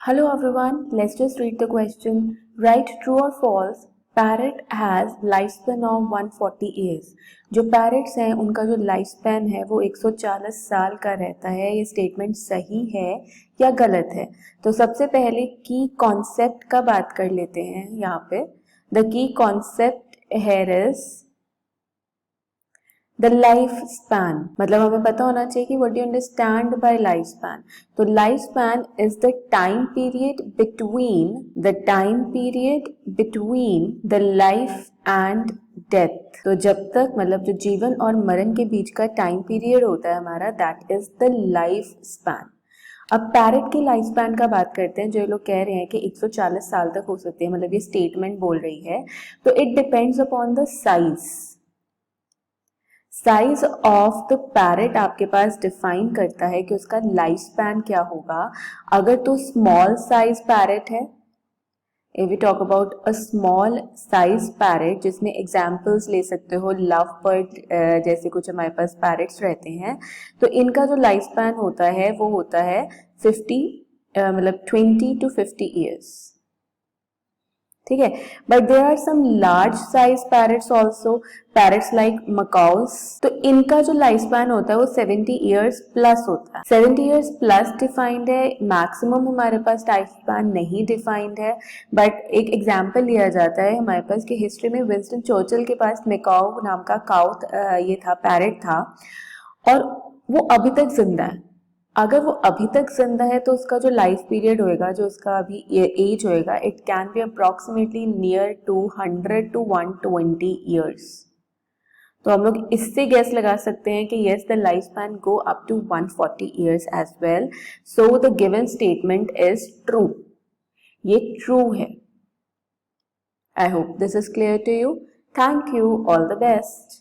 Hello everyone, let's just read the question. Write true or false. Parrot has lifespan of 140 years. जो parrots हैं उनका जो life span है वो 140 साल का रहता है. ये स्टेटमेंट सही है या गलत है? तो सबसे पहले की कॉन्सेप्ट का बात कर लेते हैं. यहाँ पे the key concept here is the life span. मतलब हमें पता होना चाहिए कि what do you understand by life span. तो life span is the time period between the life and death. तो जब तक मतलब जो जीवन और मरण के बीच का टाइम पीरियड होता है हमारा, that is the life span. अब पैरट की लाइफ स्पैन का बात करते हैं. जो लोग कह रहे हैं कि 140 साल तक हो सकती है, मतलब ये स्टेटमेंट बोल रही है, तो it depends upon the size of the parrot आपके पास डिफाइन करता है कि उसका लाइफ स्पैन क्या होगा. अगर तो स्मॉल साइज पैरेट है, if you talk about a small size parrot, जिसमें एग्जाम्पल्स ले सकते हो लव बर्ड जैसे कुछ हमारे पास पैरेट्स रहते हैं, तो इनका जो लाइफ स्पैन होता है वो होता है 20 to 50 ईयर्स. ठीक है. But there are some large size parrots also, parrots like macaws. तो इनका जो लाइफ स्पैन होता है वो 70 ईयर्स प्लस होता है. 70 ईयर्स प्लस डिफाइंड है. मैक्सिमम हमारे पास लाइफ स्पैन नहीं डिफाइंड है. बट एक एग्जाम्पल लिया जाता है हमारे पास कि हिस्ट्री में विंस्टन चर्चिल के पास मेकाउ नाम का ये था, पैरट था, और वो अभी तक जिंदा है. अगर वो अभी तक जिंदा है तो उसका जो लाइफ पीरियड होएगा, जो उसका अभी एज होएगा, it can be approximately near to 100 to 120 years. तो हम लोग इससे गैस लगा सकते हैं कि yes, the life span go up to 140 years as well. So the given statement is true. ये ट्रू है. I hope this is clear to you. Thank you. All the best.